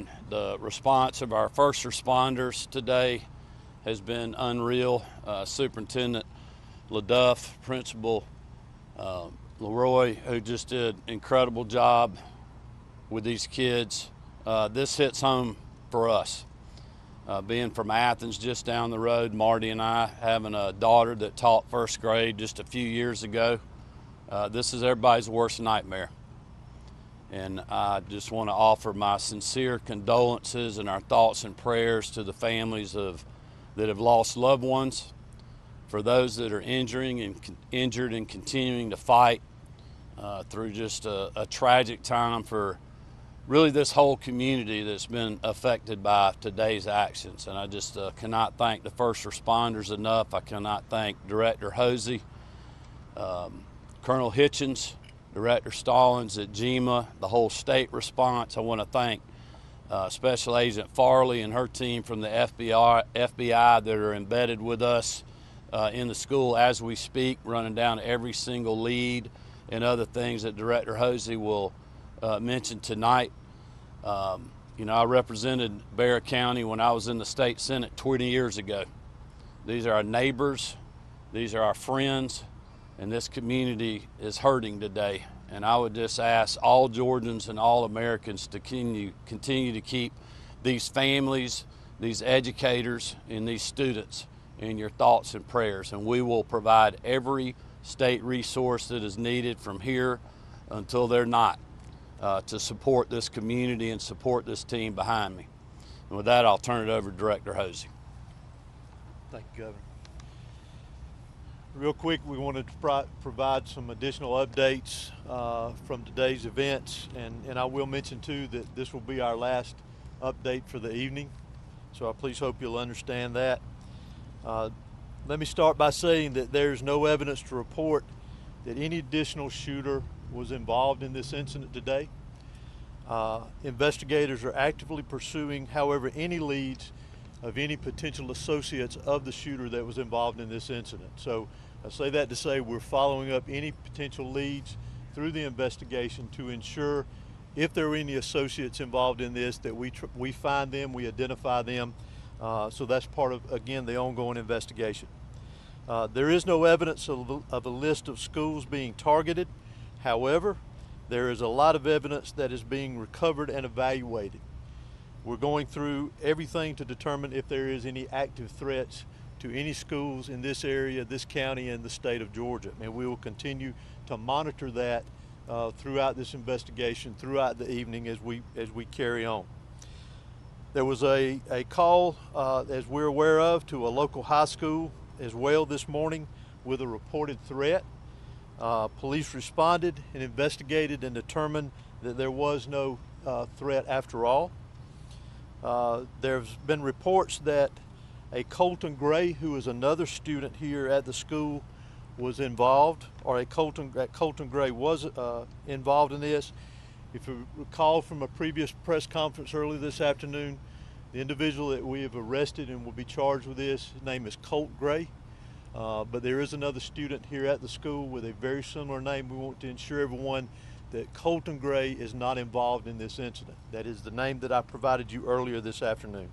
everyone. The response of our first responders today has been unreal. Superintendent LaDuff, Principal Leroy, who just did an incredible job with these kids. This hits home for us. Being from Athens, just down the road, Marty and I, having a daughter that taught first grade just a few years ago, this is everybody's worst nightmare. And I just want to offer my sincere condolences and our thoughts and prayers to the families that have lost loved ones, for those that are injured and continuing to fight through just a tragic time for really this whole community that's been affected by today's actions. And I just cannot thank the first responders enough. I cannot thank Director Hosey, Colonel Hitchens, Director Stallings at GEMA, the whole state response. I want to thank Special Agent Farley and her team from the FBI that are embedded with us in the school as we speak, running down every single lead and other things that Director Hosey will mention tonight. I represented Bexar County when I was in the state Senate 20 years ago. These are our neighbors, these are our friends, and this community is hurting today. And I would just ask all Georgians and all Americans to continue to keep these families, these educators, and these students in your thoughts and prayers. And we will provide every state resource that is needed from here until they're not, to support this community and support this team behind me. And with that, I'll turn it over to Director Hosey. Thank you, Governor. Real quick, we wanted to provide some additional updates from today's events, and I will mention too that this will be our last update for the evening, so I please hope you'll understand that. Let me start by saying that there's no evidence to report that any additional shooter was involved in this incident today. Investigators are actively pursuing, however, any leads of any potential associates of the shooter that was involved in this incident. So I say that to say we're following up any potential leads through the investigation to ensure if there are any associates involved in this that we find them, we identify them. So that's part of, again, the ongoing investigation. There is no evidence of a list of schools being targeted. However, there is a lot of evidence that is being recovered and evaluated. We're going through everything to determine if there is any active threats to any schools in this area, this county, and the state of Georgia. And we will continue to monitor that throughout this investigation, throughout the evening as we carry on. There was a call, as we're aware of, to a local high school as well this morning with a reported threat. Police responded and investigated and determined that there was no threat after all. There's been reports that a Colton Gray, who is another student here at the school, was involved, or Colton Gray was involved in this. If you recall from a previous press conference earlier this afternoon, the individual that we have arrested and will be charged with this, his name is Colt Gray. But there is another student here at the school with a very similar name. We want to ensure everyone that Colton Gray is not involved in this incident. That is the name that I provided you earlier this afternoon.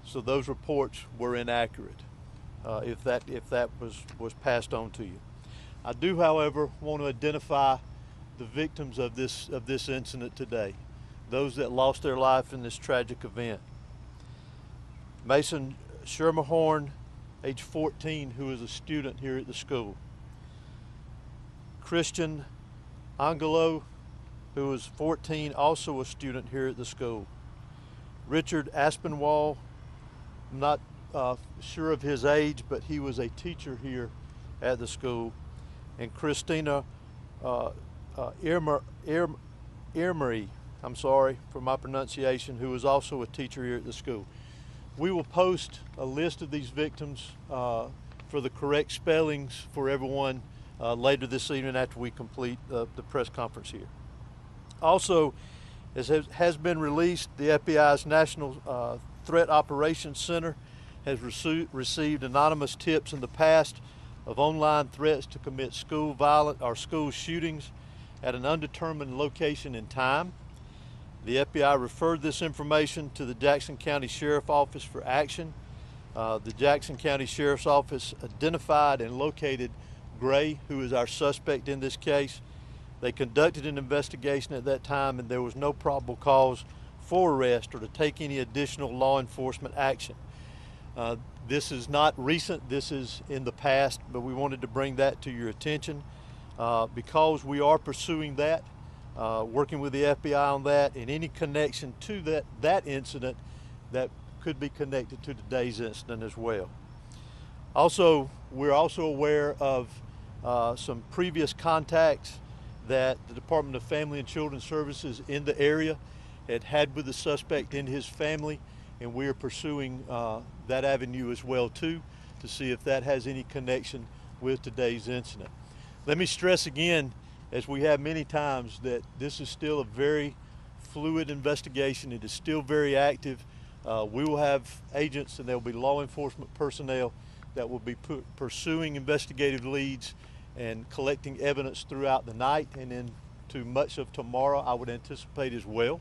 So those reports were inaccurate, if that was passed on to you. I do, however, want to identify the victims of this incident today, those that lost their life in this tragic event. Mason Schermerhorn, age 14, who is a student here at the school. Christian Angelo, who was 14, also a student here at the school. Richard Aspinwall, I'm not sure of his age, but he was a teacher here at the school. And Christina Irmery, I'm sorry for my pronunciation, who was also a teacher here at the school. We will post a list of these victims for the correct spellings for everyone later this evening after we complete the press conference here. Also, as has been released, the FBI's National Threat Operations Center has received anonymous tips in the past of online threats to commit school violence or school shootings at an undetermined location and time. The FBI referred this information to the Jackson County Sheriff's Office for action. The Jackson County Sheriff's Office identified and located Gray, who is our suspect in this case. They conducted an investigation at that time, and there was no probable cause for arrest or to take any additional law enforcement action. This is not recent, this is in the past, but we wanted to bring that to your attention because we are pursuing that, working with the FBI on that, and any connection to that incident that could be connected to today's incident as well. Also, we're also aware of some previous contacts that the Department of Family and Children's Services in the area had with the suspect and his family, and we are pursuing that avenue as well too, to see if that has any connection with today's incident. Let me stress again, as we have many times, that this is still a very fluid investigation. It is still very active. We will have agents and there will be law enforcement personnel that will be pursuing investigative leads and collecting evidence throughout the night and into much of tomorrow, I would anticipate as well.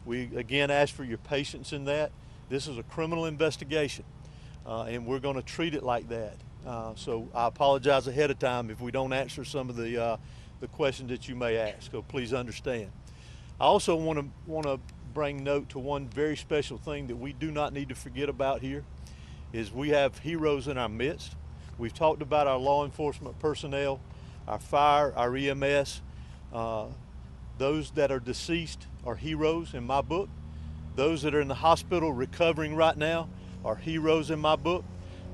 We again ask for your patience in that. This is a criminal investigation, and we're going to treat it like that. So I apologize ahead of time if we don't answer some of the questions that you may ask, so please understand. I also want to bring note to one very special thing that we do not need to forget about here, is we have heroes in our midst. We've talked about our law enforcement personnel, our fire, our EMS. Those that are deceased are heroes in my book. Those that are in the hospital recovering right now are heroes in my book.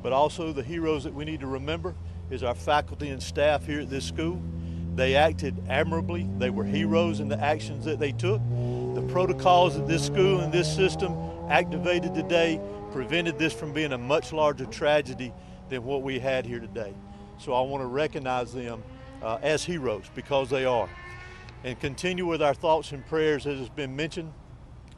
But also the heroes that we need to remember is our faculty and staff here at this school. They acted admirably. They were heroes in the actions that they took. The protocols that this school and this system activated today prevented this from being a much larger tragedy than what we had here today. So I want to recognize them as heroes, because they are. And continue with our thoughts and prayers, as has been mentioned,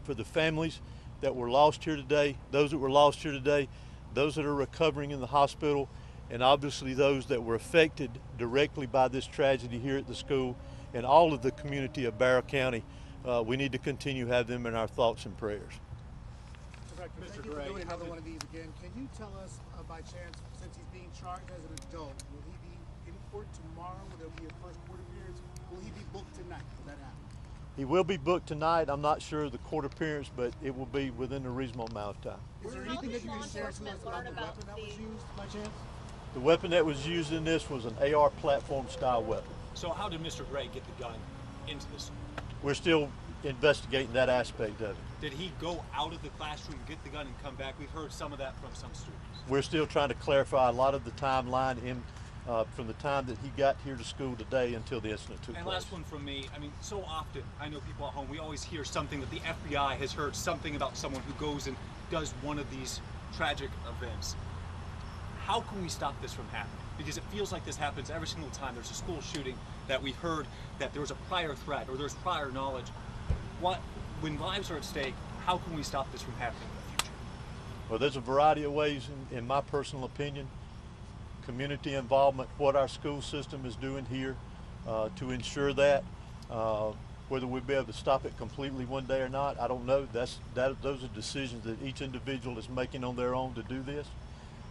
for the families that were lost here today, those that were lost here today, those that are recovering in the hospital, and obviously those that were affected directly by this tragedy here at the school and all of the community of Barrow County. We need to continue to have them in our thoughts and prayers. Mr. Gray, doing another one of these again. Can you tell us, by chance, since he's being charged as an adult, will he be in court tomorrow? Will there be a first court appearance? Will he be booked tonight? Will that happen? He will be booked tonight. I'm not sure of the court appearance, but it will be within a reasonable amount of time. Is there anything that you can share to us about the weapon that was used, by chance? The weapon that was used in this was an AR platform style weapon. So how did Mr. Gray get the gun into this? We're still investigating that aspect of it. Did he go out of the classroom, get the gun, and come back? We've heard some of that from some students. We're still trying to clarify a lot of the timeline from the time that he got here to school today until the incident took place. And last one from me. I mean, so often, I know people at home, we always hear something that the FBI has heard something about someone who goes and does one of these tragic events. How can we stop this from happening? Because it feels like this happens every single time there's a school shooting that we've heard that there was a prior threat or there's prior knowledge. When lives are at stake, how can we stop this from happening in the future? Well, there's a variety of ways, in my personal opinion. Community involvement, what our school system is doing here to ensure that. Whether we'll be able to stop it completely one day or not, I don't know. Those are decisions that each individual is making on their own to do this.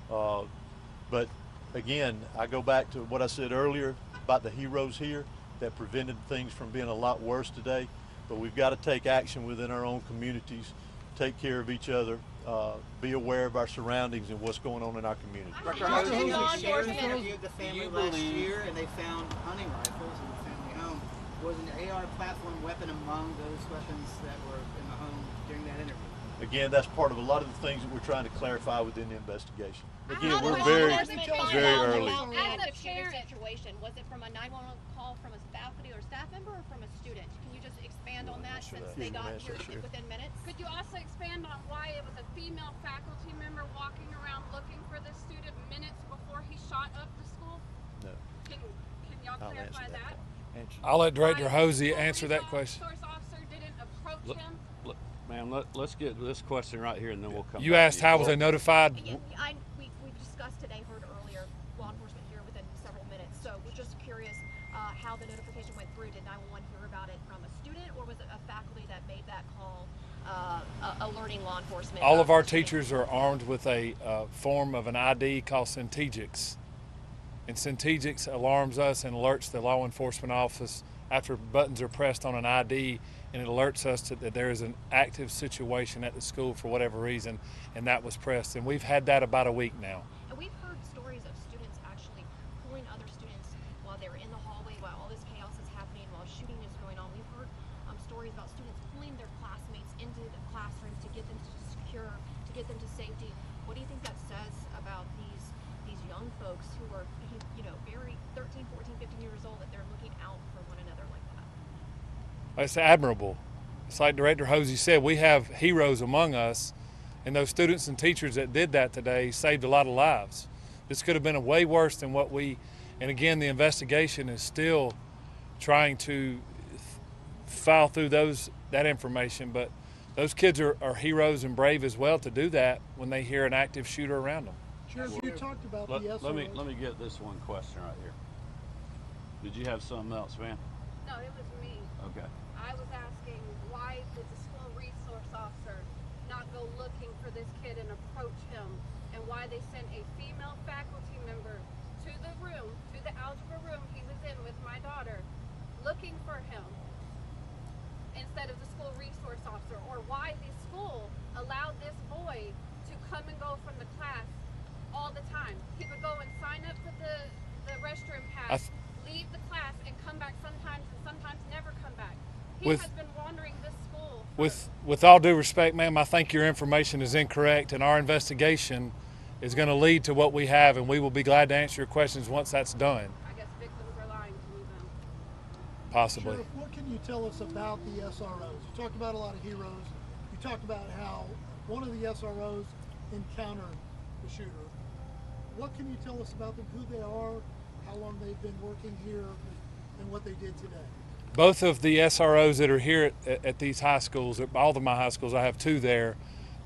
But again, I go back to what I said earlier about the heroes here that prevented things from being a lot worse today. But we've got to take action within our own communities, take care of each other, be aware of our surroundings and what's going on in our community. Dr. Hosey, the sheriff interviewed the family last year, and they found hunting rifles in the family home. Was an AR platform weapon among those weapons that were in the home during that interview? Again, that's part of a lot of the things that we're trying to clarify within the investigation. Again, we're very early. As a parent situation, was it from a 911 call from a faculty or staff member or from a student? Can you just expand on that since they got here within minutes? Could you also expand on why it was a female faculty member walking around looking for the student minutes before he shot up the school? No. Can y'all clarify that? I'll let Director Why Hosey the answer that question. Resource officer didn't approach him? Ma'am, let's get this question right here and then we'll come You back asked to you. how was they notified? We've discussed today, heard earlier, law enforcement here within several minutes. So we're just curious, how the notification went through. Did 911 hear about it from a student, or was it a faculty that made that call, alerting law enforcement? All of our teachers are armed with a form of an ID called Centegix. And Centegix alarms us and alerts the law enforcement office after buttons are pressed on an ID, and it alerts us that there is an active situation at the school for whatever reason, and that was pressed. And we've had that about a week now. And we've heard stories of students actually pulling other students while they're in the hallway, while all this chaos is happening, while shooting is going on. We've heard stories about students pulling their classmates into the classrooms to get them to secure, to get them to safety. What do you think that says about these young folks who are, very 13, 14, 15 years old, that they're looking out for one another like that? It's admirable. It's like Director Hosey said, we have heroes among us, and those students and teachers that did that today saved a lot of lives. This could have been way worse than what and again, the investigation is still trying to file through that information, but those kids are heroes and brave as well to do that when they hear an active shooter around them. Sheriff, you talked about the SROs. Let me get this one question right here. Did you have something else, Van? No, it was me. Okay. I was asking, why did the school resource officer not go looking for this kid and approach him, and why they sent a female faculty member to the room, to the algebra room he was in with my daughter, looking for him instead of the school resource officer, or why the school allowed this boy to come and go from the class all the time. He would go and sign up for the restroom pass, leave the class, and come back sometimes, and sometimes never come back. He has been wandering this school. With all due respect, ma'am, I think your information is incorrect, and our investigation is going to lead to what we have, and we will be glad to answer your questions once that's done. I guess victims are lying to me then. Possibly. Sheriff, what can you tell us about the SROs? You talked about a lot of heroes. You talked about how one of the SROs encountered the shooter. What can you tell us about them, who they are, how long they've been working here, and what they did today? Both of the SROs that are here at these high schools, at all of my high schools, I have two there.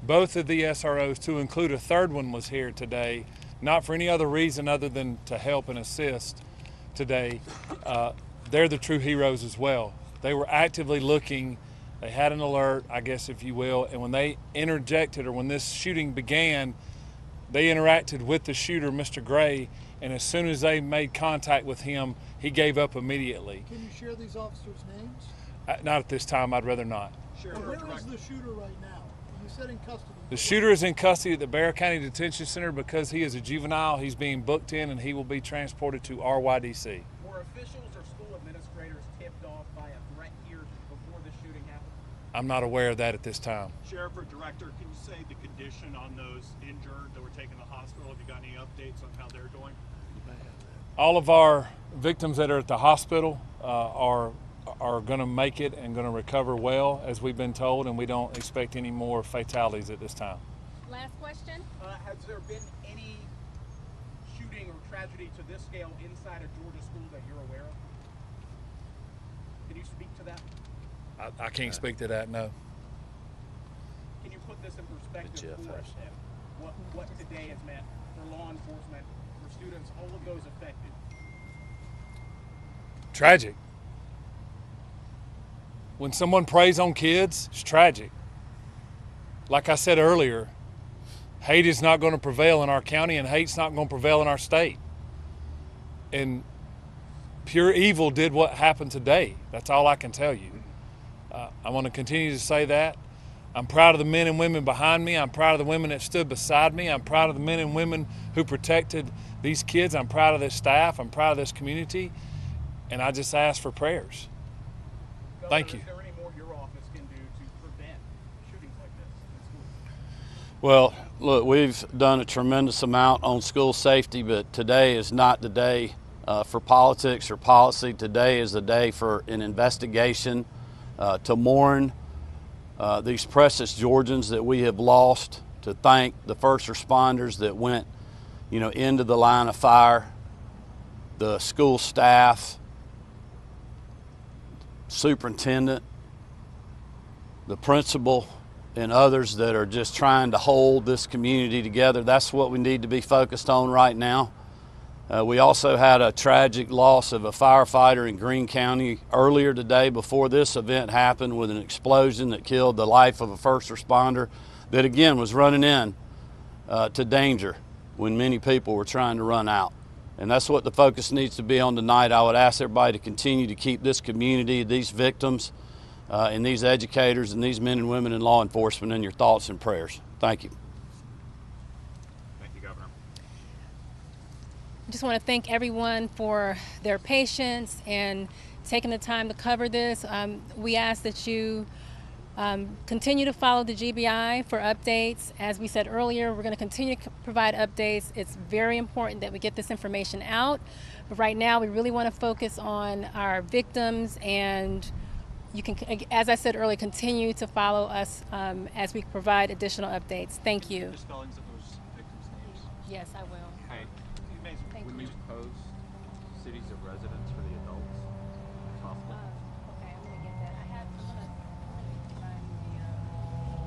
Both of the SROs, to include a third one, was here today, not for any other reason other than to help and assist today. They're the true heroes as well. They were actively looking. They had an alert, I guess, if you will, and when they interjected, or when this shooting began, they interacted with the shooter, Mr. Gray, and as soon as they made contact with him, he gave up immediately. Can you share these officers' names? Not at this time, I'd rather not. Well, where is the shooter right now? You said in custody. The shooter is in custody at the Bexar County Detention Center because he is a juvenile. He's being booked in, and he will be transported to RYDC. Were officials or school administrators tipped off by a threat here before the shooting happened? I'm not aware of that at this time. Sheriff or Director, can you say the condition on those injured that were taken to the hospital? Have you got any updates on how they're doing? All of our victims that are at the hospital are going to make it and going to recover well, as we've been told, and we don't expect any more fatalities at this time. Last question. Has there been any shooting or tragedy to this scale inside a Georgia school that you're aware of? Can you speak to that? I can't speak to that, no. Can you put this in perspective for us? What today has meant for law enforcement, for students, all of those affected? Tragic. When someone preys on kids, it's tragic. Like I said earlier, hate is not going to prevail in our county, and hate's not going to prevail in our state. And pure evil did what happened today. That's all I can tell you. I want to continue to say that. I'm proud of the men and women behind me. I'm proud of the women that stood beside me. I'm proud of the men and women who protected these kids. I'm proud of this staff. I'm proud of this community. And I just ask for prayers. Governor, Thank you. Is there any more your office can do to prevent shootings like this in schools? Well, look, we've done a tremendous amount on school safety, but today is not the day for politics or policy. Today is the day for an investigation to mourn these precious Georgians that we have lost, to thank the first responders that went, into the line of fire, the school staff, superintendent, the principal, and others that are just trying to hold this community together. That's what we need to be focused on right now. We also had a tragic loss of a firefighter in Greene County earlier today before this event happened, with an explosion that killed the life of a first responder that again was running in to danger when many people were trying to run out. And that's what the focus needs to be on tonight. I would ask everybody to continue to keep this community, these victims, and these educators and these men and women in law enforcement in your thoughts and prayers. Thank you. Thank you, Governor. I just want to thank everyone for their patience and taking the time to cover this. We ask that you continue to follow the GBI for updates. As we said earlier, we're going to continue to provide updates. It's very important that we get this information out. But right now, we really want to focus on our victims, and you can, as I said earlier, continue to follow us as we provide additional updates. Thank you. The spellings of those victims' names. Yes, I will. Hey, Thank When you. you post cities of residence for the